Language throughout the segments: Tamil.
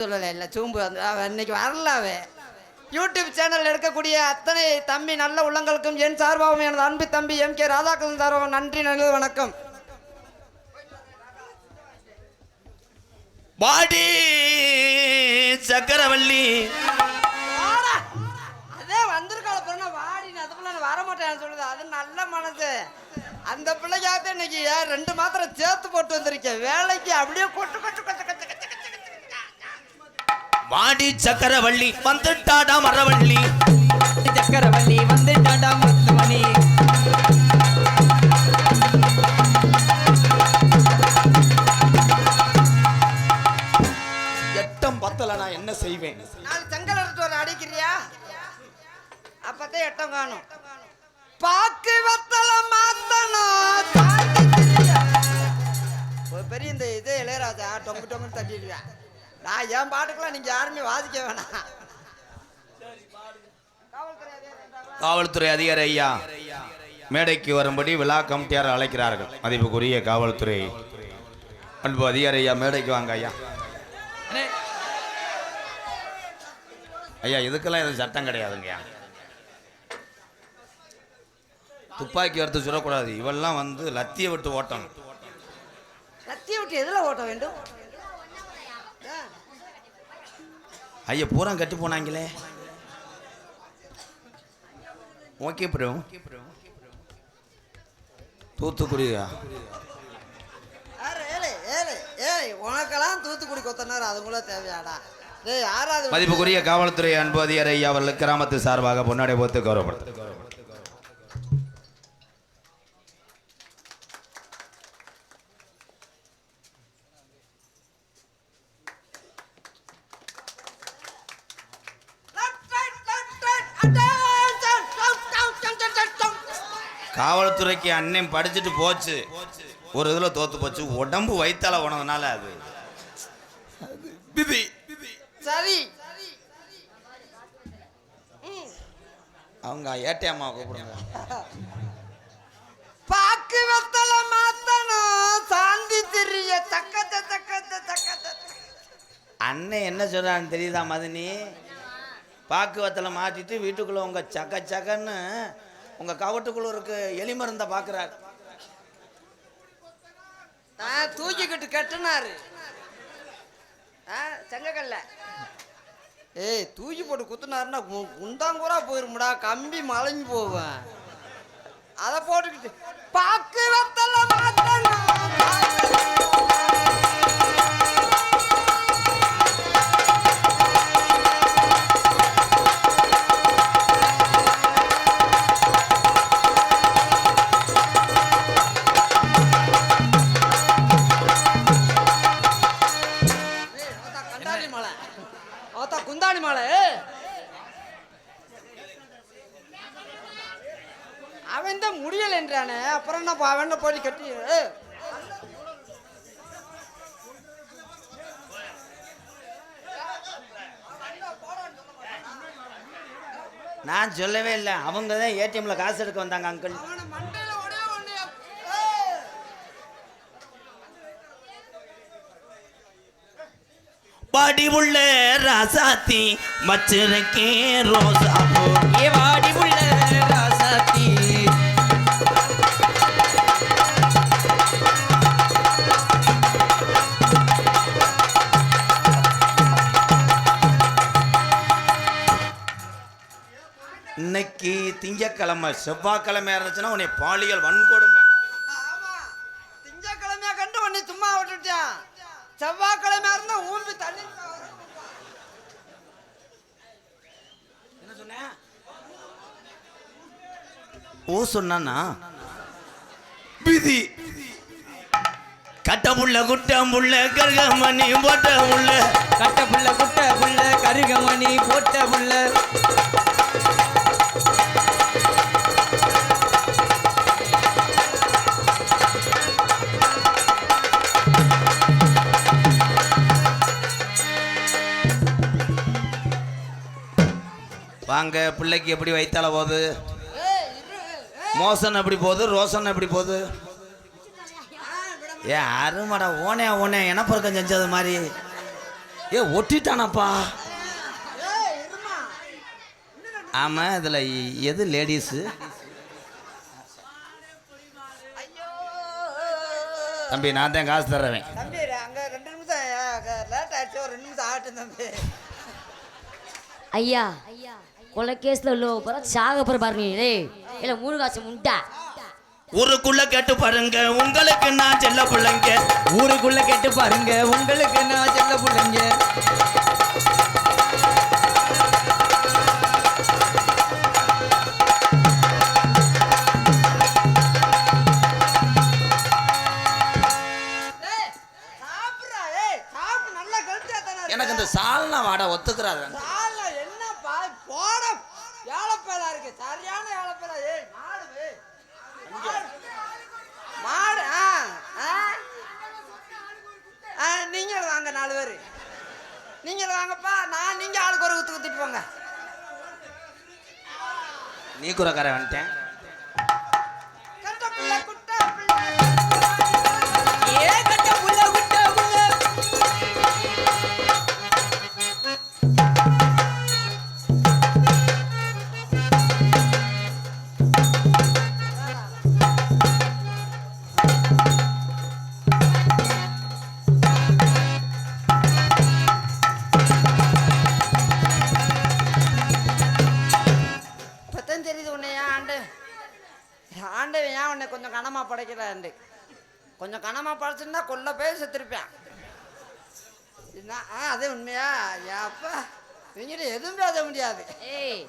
சொல்லலை இல்லை சூம்பு இன்னைக்கு வரலாவே யூடியூப் சேனல் எடுக்கக்கூடிய அத்தனை தம்பி நல்ல உள்ளங்களுக்கும் என் சார்பாகவும் எனது அன்பு தம்பி MK ராதாகிருஷ்ணன் சார்பாகவும் நன்றி நல்லது வணக்கம். பாடி சக்கரவள்ளி அதே வந்திருக்கால பிறனா வாடின்னு அதுக்குள்ள நான் வரமாட்டேன்னு சொல்லுது. அது நல்ல மனசு. அந்த பிள்ளைக்காக இன்னைக்கு 2 மாத்திரை சேர்த்து போட்டு வந்திருக்கேன் வேலைக்கு. அப்படியே கொட்டு கொட்டு கொட்டு கொட்டு கொட்டு வாடி சக்கரவள்ளி வந்துட்டாடா மரவள்ளி சக்கரவள்ளி வந்துட்டாடா முத்துமணி. எட்டம் பத்தல நான் என்ன செய்வேன்? 4 செங்கல் எடுத்து வர அடிக்கிறியா? அப்பதான் எட்டம் காணும். பாக்கு வத்தல மாத்தணும் ஒரு பெரிய இந்த இதே இளையராஜா டொங்கு டொங்குன்னு தட்டிடுவேன். நான் என் பாட்டுக்கெல்லாம் நீங்க யாருமே வாதிக்க வேணாம். காவல்துறை அதிகாரி ஐயா மேடைக்கு வரும்படி விழா கமிட்டியார் அழைக்கிறார்கள். மதிப்புக்குரிய காவல்துறை அன்பு அதிகாரி ஐயா மேடைக்கு வாங்க ஐயா. ஐயா இதுக்கெல்லாம் எதுவும் சட்டம் கிடையாதுங்க. துப்பாக்கி எடுத்து சுடக்கூடாது. இவெல்லாம் வந்து லத்தியை விட்டு ஓட்டணும். லத்தியை விட்டு எதுல ஓட்ட வேண்டும்? ஐயா பூரா கட்டி போனாங்களே. Okay bro. தூத்துக்குடியா? உனக்கெல்லாம் தூத்துக்குடி கொத்தனார் அதுக்குள்ள தேவையாடா? யாராவது மதிப்புக்குரிய காவல்துறை அன்பு அதிகாரி ஐயா அவர்கள் கிராமத்து சார்பாக பொன்னாடை போத்து கௌரவப்படுத்த. காவல்துறைக்கு அண்ணன் படிச்சுட்டு போச்சு, ஒரு இதுல தோத்து போச்சு. உடம்பு வைத்தால உணவுனால அது சரி. அவங்க ஏட்டியம்மா கூப்பிடுங்க. பாக்கு வத்தல மாத்தணும் சாந்தி தெரிய தக்கத்த தக்கத்த தக்கத்த. அண்ணன் என்ன சொல்றான்னு தெரியுதா மதினி? பாக்கு வத்தலை மாற்றிட்டு வீட்டுக்குள்ள உங்க சக்க சக்கன்னு உங்க கவட்டுக்குள்ள இருக்கு எலி மருந்த பாக்குறாரு. தூக்கிக்கிட்டு கட்டுனாரு செங்கக்கல்ல. ஏய் தூக்கி போட்டு குத்துனாருன்னா குந்தாங்கூரா போயிருமுடா, கம்பி மலைஞ்சு போவேன். அதை போட்டுக்கிட்டு பாக்கு வத்தல மாத்தணும். குந்தாணி மாலை அவன் தான் முடியல என்றானே. அப்புறம் என்ன அவன் போய் கட்டி நான் சொல்லவே இல்லை. அவங்க தான் ஏடிஎம்ல காசு எடுக்க வந்தாங்க அங்கிள். வாடி உள்ள ராசாத்தி மச்சிருக்கே ரோசா பூ. ஏ வாடி உள்ள ராசாத்தி இன்னைக்கு திங்கக்கிழமை, செவ்வாய்க்கிழமை இருந்துச்சுன்னா உன்னை பாலியல் வன்கொடுமை. திங்கக்கிழமையா கண்டு உன்னை சும்மா விட்டுட்டான். செவ்வாய்க்கிழமையா இருந்தா ஊம்பி தண்ணி. என்ன சொன்ன? ஓ சொன்னா விதி கட்ட புள்ள குட்ட புள்ள கருகமணி போட்ட புள்ள. கட்ட புள்ள குட்ட புள்ள கருகமணி போட்ட புள்ள. வாங்க பிள்ளைக்கு எப்படி வைத்தால போகுது? மோசன் எப்படி போகுது? ரோசன் எப்படி போகுது? ஏ அருமாடா ஓனே ஓனே எனப்பறக்கம் செஞ்சது மாதிரி ஏ ஒட்டிட்டானாப்பா. ஏய் இருமா. ஆமா இதுல எது லேடிஸு? ஐயோ தம்பி நான் தான் காசு தர்றேன். தம்பி அங்க 2 நிமிஷம் லேட் ஆயிடுச்சு, ஒரு 2 நிமிஷம் ஆகட்டும் தம்பி. ஐயா கொலை கேஸ்ல உள்ள போற சாக போற பாருங்க. டேய் இல்ல 3 காசு முண்டா. ஊருக்குள்ள கேட்டு பாருங்க உங்களுக்கு நான் செல்ல பிள்ளைங்க. ஊருக்குள்ள கேட்டு பாருங்க உங்களுக்கு நான் செல்ல பிள்ளைங்க. ஏய் சாப்பிடுறா. ஏய் சாப்பிடு, நல்லா கழுத்தியா தானே இருக்கு. எனக்கு இந்த சால்னா வாடா ஒத்துக்கிறாரு. சால்னா என்னப்பா போட ஏலப்பேலா இருக்கு, சரியான ஏலப்பேலா. ஏய் மாடு மாடு நீங்க வாங்க 4 பேர், நீங்க வாங்கப்பா. நீங்க ஆளுக்கு ஒரு குத்திட்டு போங்க. நீ குறக்கார வந்துட்டேன். கட்ட பிள்ளை குட்ட பிள்ளை. ஏ கட்ட புள்ள குட்ட புள்ள. இப்பதான் தெரியுது உன்னை ஏன் ஆண்டவன் ஏன் உன்னை கொஞ்சம் கனமா படைக்கிறாண்டு. கொஞ்சம் கனமா படைச்சிருந்தா கொல்ல போய் செத்துருப்பேன். அது உண்மையா? அப்பா நீங்க எதுவும் பேச முடியாது. ஏய்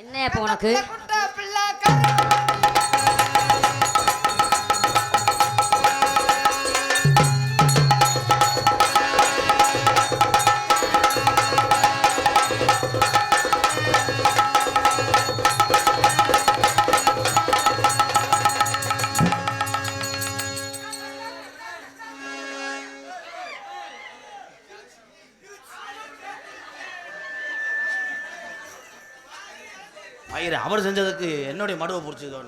என்ன இப்ப உனக்கு? குட்ட பிள்ளை ஐயர் அவர் செஞ்சதுக்கு என்னுடைய மடுவை பிடிச்சது.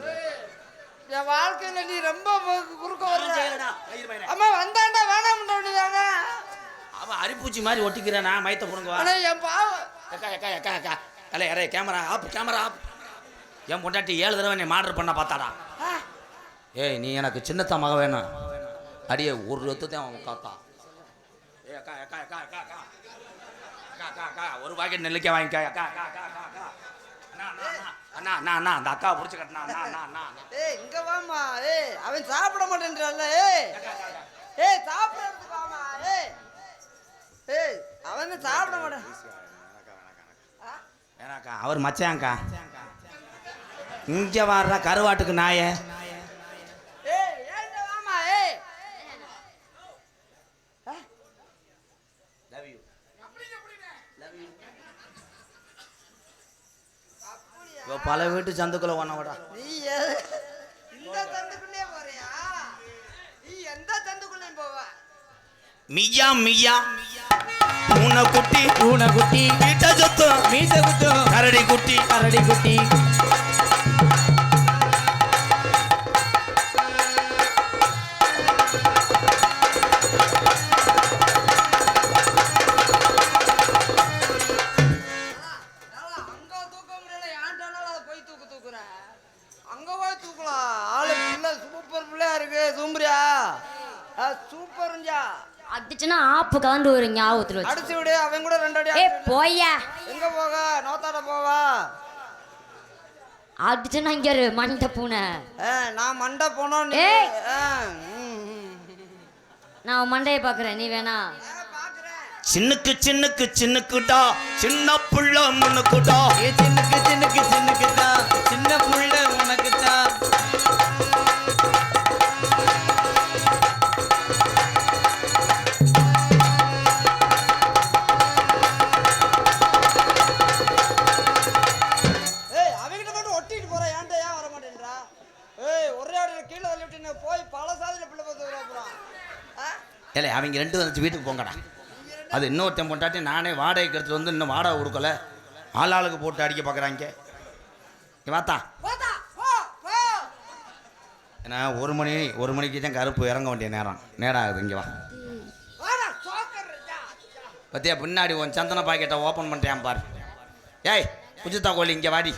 என் வாழ்க்கையில நீ ரொம்ப குறுக்க வர. அம்மா வந்தாண்டா வேணாம். அவன் அரிப்பூச்சி மாதிரி ஒட்டிக்கிறானா மயத்தை புடுங்க. ஆனா என் பாவம். அக்கா அக்கா அக்கா அக்கா அல்ல யாரே கேமரா ஆப். என் பொண்டாட்டி 7 தடவை நீ மாடர் பண்ண பார்த்தாடா. ஏய் நீ எனக்கு சின்னத்த மக வேணும். அடியே ஒரு ரத்தத்தை அவன் காத்தா. ஏ அக்கா அக்கா அக்கா அக்கா அக்கா அக்கா அக்கா ஒரு பாக்கெட் நெல்லிக்காய் வாங்கிக்கா. அக்கா அக்கா அக்கா அக்கா அண்ணா அண்ணா அண்ணா அந்த அக்காவை பிடிச்சி கட்டினா அண்ணா. ஏய் இங்க வாமா. ஏய் அவன் சாப்பிட மாட்டேன்றான்ல. ஏய் சாப்பிடறதுக்கு வாமா. ஏய் அவன் சாப்பிட மாட்டான். ஏனாக்கா அவர் மச்சான்க்கா. இங்க வர்ற கருவாட்டுக்கு நாய. ஏய் ஏங்க வாமா. ஏய் லவ் யூ. பல வீட்டு சந்துக்குள்ள ஒன்னவடா. நீ இந்த சந்துக்குள்ளே போறியா? நீ எந்த சந்துக்குள்ளேயும் போவ? மியா மியா பூனைக்குட்டி பூனைக்குட்டி வீட்ட சுத்தம் மீச குத்தும் கரடி குட்டி கரடி குட்டி. அங்க தூக்க முடியல. ஏன்டானால அதை போய் தூக்குற? அங்க போய் தூக்கலாம். ஆளு பிள்ளை சூப்பர் பிள்ளையா இருக்கு. சூம்பரியா சூப்பர்ஞ்சா. அடிச்சுனா ஆப்பு கலந்து ஒரு ஞாபகத்துல வச்சு. அடிச்சு விடு. அவன் கூட 2 அடி. ஏய் போய்யா. எங்க போக? நோத்தாட போவா? அடிச்சுனா இங்க ஒரு மண்டை பூனை. நான் மண்டை போனோம். ஏய். நான் உன் மண்டையை பாக்குறேன், நீ வேணா. சின்னுக்கு சின்னுக்கு சின்னுக்குடா சின்ன புள்ள முன்னுக்குடா. ஏ சின்னுக்கு சின்னுக்கு சின்னுக்கு தான் சின்ன புள்ள உனக்கு தான். ஏய் அவங்கிட்ட மட்டும் ஒட்டிட்டு போற. ஏன்டா ஏன் வர மாட்டேன்றா? ஏய் ஒரே அடியில கீழே தள்ளி விட்டு போய் பல சாதியில பிள்ளை பார்த்து வரப்புறான். ஏலே அவங்க 2 வந்து வீட்டுக்கு போங்கடா. அது இன்னொருத்தன் பொண்டாட்டி நானே வாடகைக்கு எடுத்துட்டு வந்து இன்னும் வாடகை கொடுக்கல. ஆளாளுக்கு போட்டு அடிக்க பார்க்குறாங்க. வாத்தா ஏன்னா 1 மணிக்கு தான் கருப்பு இறங்க வேண்டிய நேரம் ஆகுது. இங்கே வா. பத்தியா பின்னாடி உன் சந்தன பாக்கெட்டை ஓப்பன் பண்ணுறேன் பாரு. ஏய் புஜிதா கோழி இங்கே வாடி.